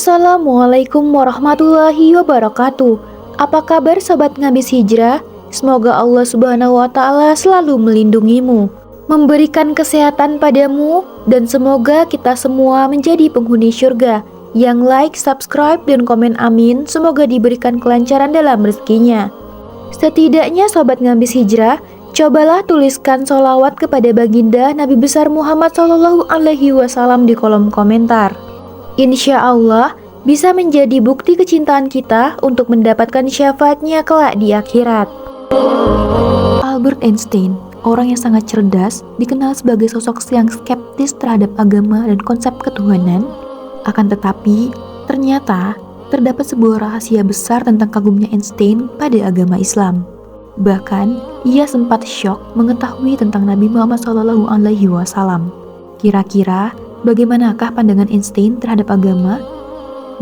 Assalamualaikum warahmatullahi wabarakatuh. Apa kabar sobat ngabis hijrah? Semoga Allah Subhanahu wa taala selalu melindungimu, memberikan kesehatan padamu, dan semoga kita semua menjadi penghuni surga. Yang like, subscribe, dan komen amin, semoga diberikan kelancaran dalam rezekinya. Setidaknya sobat ngabis hijrah, cobalah tuliskan sholawat kepada baginda Nabi besar Muhammad SAW di kolom komentar. Insya Allah bisa menjadi bukti kecintaan kita untuk mendapatkan syafaatnya kelak di akhirat. Albert Einstein, orang yang sangat cerdas, dikenal sebagai sosok yang skeptis terhadap agama dan konsep ketuhanan. Akan tetapi, ternyata terdapat sebuah rahasia besar tentang kagumnya Einstein pada agama Islam. Bahkan, ia sempat syok mengetahui tentang Nabi Muhammad SAW. Kira-kira, bagaimanakah pandangan Einstein terhadap agama?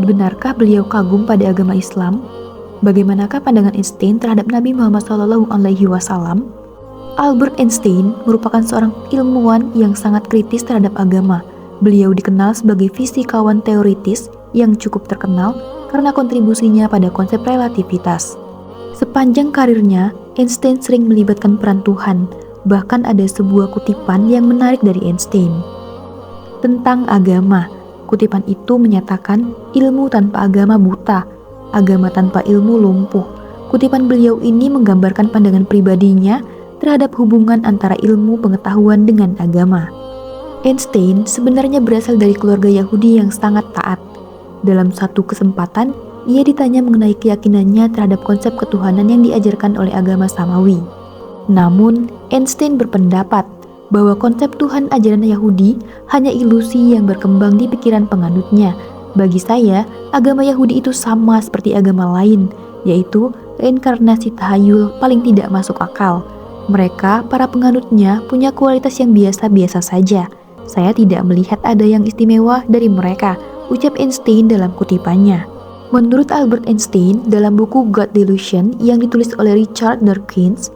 Benarkah beliau kagum pada agama Islam? Bagaimanakah pandangan Einstein terhadap Nabi Muhammad SAW? Albert Einstein merupakan seorang ilmuwan yang sangat kritis terhadap agama. Beliau dikenal sebagai fisikawan teoritis yang cukup terkenal karena kontribusinya pada konsep relativitas. Sepanjang karirnya, Einstein sering melibatkan peran Tuhan. Bahkan ada sebuah kutipan yang menarik dari Einstein tentang agama. Kutipan itu menyatakan, ilmu tanpa agama buta, agama tanpa ilmu lumpuh. Kutipan beliau ini menggambarkan pandangan pribadinya terhadap hubungan antara ilmu pengetahuan dengan agama. Einstein sebenarnya berasal dari keluarga Yahudi yang sangat taat. Dalam satu kesempatan, ia ditanya mengenai keyakinannya terhadap konsep ketuhanan yang diajarkan oleh agama Samawi. Namun, Einstein berpendapat bahwa konsep Tuhan ajaran Yahudi hanya ilusi yang berkembang di pikiran penganutnya. Bagi saya, agama Yahudi itu sama seperti agama lain, yaitu reinkarnasi tahayul paling tidak masuk akal. Mereka, para penganutnya, punya kualitas yang biasa-biasa saja. Saya tidak melihat ada yang istimewa dari mereka, ucap Einstein dalam kutipannya. Menurut Albert Einstein, dalam buku God Delusion yang ditulis oleh Richard Dawkins,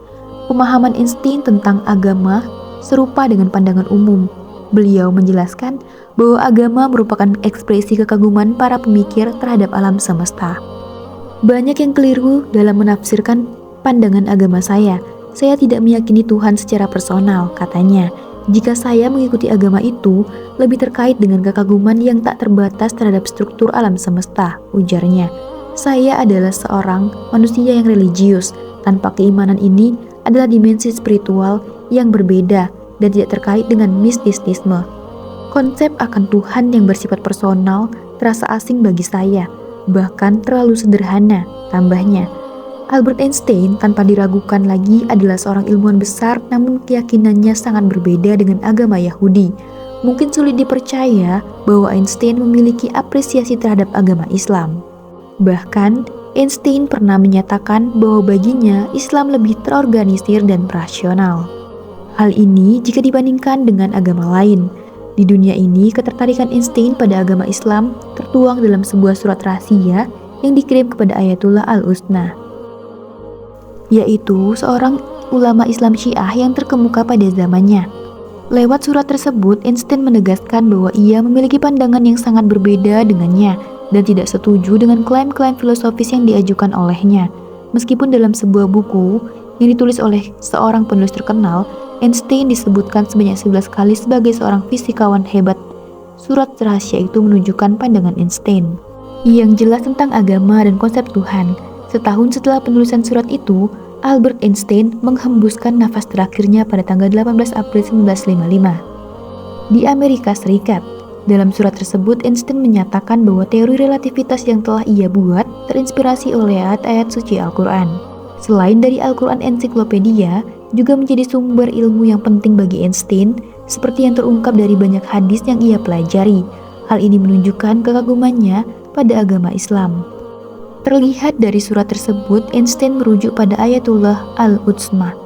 pemahaman Einstein tentang agama serupa dengan pandangan umum. Beliau menjelaskan bahwa agama merupakan ekspresi kekaguman para pemikir terhadap alam semesta. Banyak yang keliru dalam menafsirkan pandangan agama saya. Saya tidak meyakini Tuhan secara personal, katanya. Jika saya mengikuti agama itu, lebih terkait dengan kekaguman yang tak terbatas terhadap struktur alam semesta, ujarnya. Saya adalah seorang manusia yang religius. Tanpa keimanan ini adalah dimensi spiritual yang berbeda dan tidak terkait dengan mistisisme. Konsep akan Tuhan yang bersifat personal terasa asing bagi saya, bahkan terlalu sederhana, tambahnya. Albert Einstein tanpa diragukan lagi adalah seorang ilmuwan besar, namun keyakinannya sangat berbeda dengan agama Yahudi. Mungkin sulit dipercaya bahwa Einstein memiliki apresiasi terhadap agama Islam. Bahkan, Einstein pernah menyatakan bahwa baginya Islam lebih terorganisir dan rasional. Hal ini jika dibandingkan dengan agama lain. Di dunia ini, ketertarikan Einstein pada agama Islam tertuang dalam sebuah surat rahasia yang dikirim kepada Ayatullah Al-Husna, yaitu seorang ulama Islam Syiah yang terkemuka pada zamannya. Lewat surat tersebut, Einstein menegaskan bahwa ia memiliki pandangan yang sangat berbeda dengannya dan tidak setuju dengan klaim-klaim filosofis yang diajukan olehnya. Meskipun dalam sebuah buku yang ditulis oleh seorang penulis terkenal, Einstein disebutkan sebanyak 11 kali sebagai seorang fisikawan hebat. Surat rahasia itu menunjukkan pandangan Einstein yang jelas tentang agama dan konsep Tuhan. Setahun setelah penulisan surat itu, Albert Einstein menghembuskan nafas terakhirnya pada tanggal 18 April 1955 di Amerika Serikat. Dalam surat tersebut, Einstein menyatakan bahwa teori relativitas yang telah ia buat terinspirasi oleh ayat-ayat suci Al-Quran. Selain dari Al-Quran ensiklopedia, juga menjadi sumber ilmu yang penting bagi Einstein, seperti yang terungkap dari banyak hadis yang ia pelajari. Hal ini menunjukkan kekagumannya pada agama Islam. Terlihat dari surat tersebut, Einstein merujuk pada Ayatullah Al-Utsma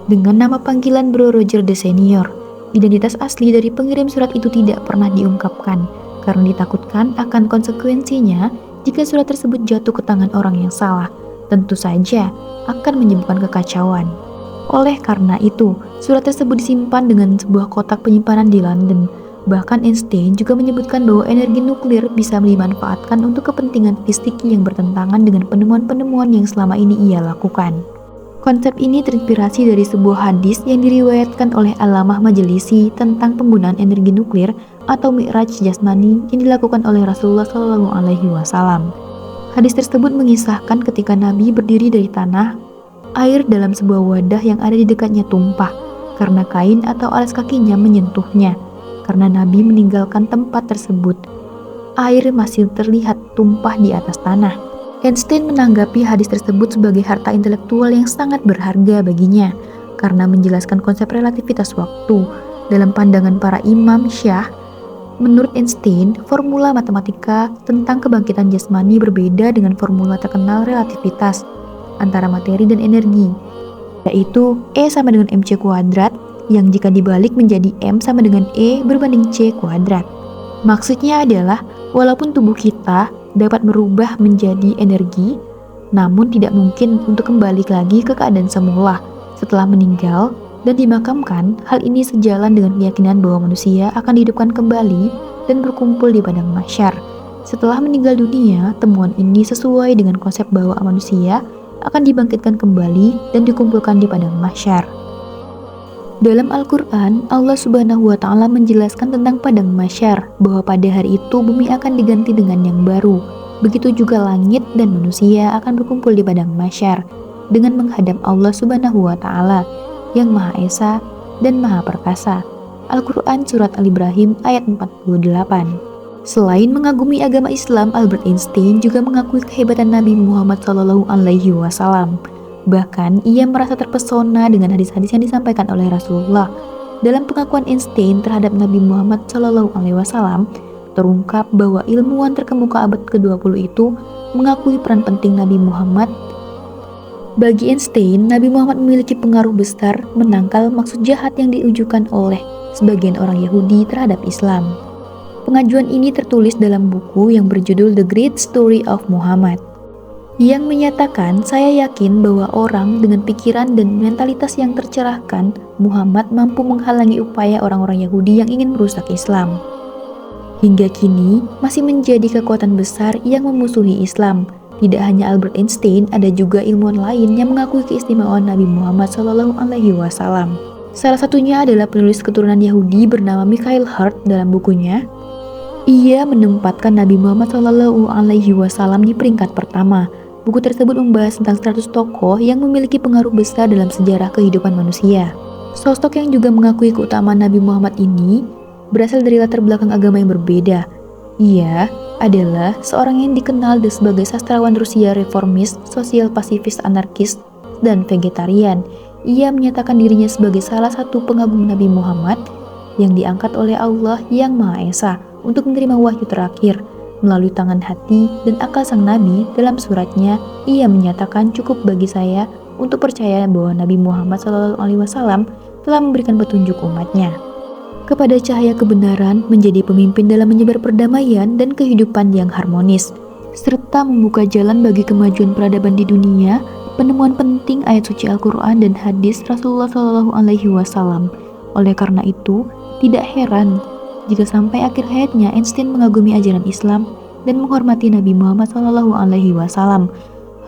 dengan nama panggilan Bro Roger the Senior. Identitas asli dari pengirim surat itu tidak pernah diungkapkan karena ditakutkan akan konsekuensinya jika surat tersebut jatuh ke tangan orang yang salah. Tentu saja akan menyebabkan kekacauan. Oleh karena itu, surat tersebut disimpan dengan sebuah kotak penyimpanan di London. Bahkan Einstein juga menyebutkan bahwa energi nuklir bisa dimanfaatkan untuk kepentingan fisik yang bertentangan dengan penemuan-penemuan yang selama ini ia lakukan. Konsep ini terinspirasi dari sebuah hadis yang diriwayatkan oleh Allamah Majalisi tentang penggunaan energi nuklir atau mi'raj jasmani yang dilakukan oleh Rasulullah SAW. Hadis tersebut mengisahkan ketika Nabi berdiri dari tanah, air dalam sebuah wadah yang ada di dekatnya tumpah karena kain atau alas kakinya menyentuhnya. Karena Nabi meninggalkan tempat tersebut, air masih terlihat tumpah di atas tanah. Einstein menanggapi hadis tersebut sebagai harta intelektual yang sangat berharga baginya karena menjelaskan konsep relativitas waktu. Dalam pandangan para imam Syiah, menurut Einstein, formula matematika tentang kebangkitan jasmani berbeda dengan formula terkenal relativitas antara materi dan energi, yaitu E sama dengan mc kuadrat, yang jika dibalik menjadi M sama dengan E berbanding C kuadrat. Maksudnya adalah, walaupun tubuh kita dapat merubah menjadi energi, namun tidak mungkin untuk kembali lagi ke keadaan semula setelah meninggal dan dimakamkan. Hal ini sejalan dengan keyakinan bahwa manusia akan dihidupkan kembali dan berkumpul di padang mahsyar. Setelah meninggal dunia, temuan ini sesuai dengan konsep bahwa manusia akan dibangkitkan kembali dan dikumpulkan di padang mahsyar. Dalam Al-Quran, Allah Subhanahu wa Ta'ala menjelaskan tentang padang mahsyar, bahwa pada hari itu bumi akan diganti dengan yang baru. Begitu juga langit dan manusia akan berkumpul di padang mahsyar dengan menghadap Allah Subhanahu wa Ta'ala yang Maha Esa dan Maha Perkasa. Al-Quran Surat Al-Ibrahim ayat 48. Selain mengagumi agama Islam, Albert Einstein juga mengakui kehebatan Nabi Muhammad SAW. Bahkan, ia merasa terpesona dengan hadis-hadis yang disampaikan oleh Rasulullah. Dalam pengakuan Einstein terhadap Nabi Muhammad SAW, terungkap bahwa ilmuwan terkemuka abad ke-20 itu mengakui peran penting Nabi Muhammad. Bagi Einstein, Nabi Muhammad memiliki pengaruh besar menangkal maksud jahat yang diujukan oleh sebagian orang Yahudi terhadap Islam. Pengajuan ini tertulis dalam buku yang berjudul The Great Story of Muhammad, yang menyatakan, saya yakin bahwa orang dengan pikiran dan mentalitas yang tercerahkan, Muhammad mampu menghalangi upaya orang-orang Yahudi yang ingin merusak Islam. Hingga kini, masih menjadi kekuatan besar yang memusuhi Islam. Tidak hanya Albert Einstein, ada juga ilmuwan lain yang mengakui keistimewaan Nabi Muhammad SAW. Salah satunya adalah penulis keturunan Yahudi bernama Michael Hart. Dalam bukunya, ia menempatkan Nabi Muhammad SAW di peringkat pertama. Buku tersebut membahas tentang 100 tokoh yang memiliki pengaruh besar dalam sejarah kehidupan manusia. Sosok yang juga mengakui keutamaan Nabi Muhammad ini berasal dari latar belakang agama yang berbeda. Ia adalah seorang yang dikenal sebagai sastrawan Rusia reformis, sosial pasifis anarkis, dan vegetarian. Ia menyatakan dirinya sebagai salah satu pengagum Nabi Muhammad yang diangkat oleh Allah yang Maha Esa untuk menerima wahyu terakhir melalui tangan hati dan akal sang Nabi. Dalam suratnya, ia menyatakan, cukup bagi saya untuk percaya bahwa Nabi Muhammad SAW telah memberikan petunjuk umatnya kepada cahaya kebenaran, menjadi pemimpin dalam menyebar perdamaian dan kehidupan yang harmonis, serta membuka jalan bagi kemajuan peradaban di dunia. Penemuan penting ayat suci Al-Quran dan hadis Rasulullah SAW. Oleh karena itu, tidak heran jika sampai akhir hayatnya Einstein mengagumi ajaran Islam dan menghormati Nabi Muhammad SAW.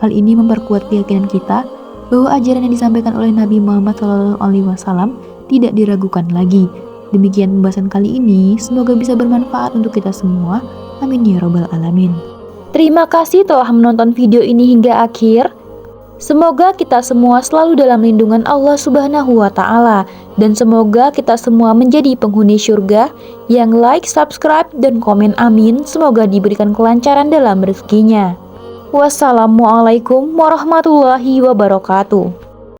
Hal ini memperkuat keyakinan kita bahwa ajaran yang disampaikan oleh Nabi Muhammad SAW tidak diragukan lagi. Demikian pembahasan kali ini, semoga bisa bermanfaat untuk kita semua. Amin ya robbal alamin. Terima kasih telah menonton video ini hingga akhir. Semoga kita semua selalu dalam lindungan Allah Subhanahu wa Ta'ala, dan semoga kita semua menjadi penghuni surga. Yang like, subscribe, dan komen amin, semoga diberikan kelancaran dalam rezekinya. Wassalamualaikum warahmatullahi wabarakatuh.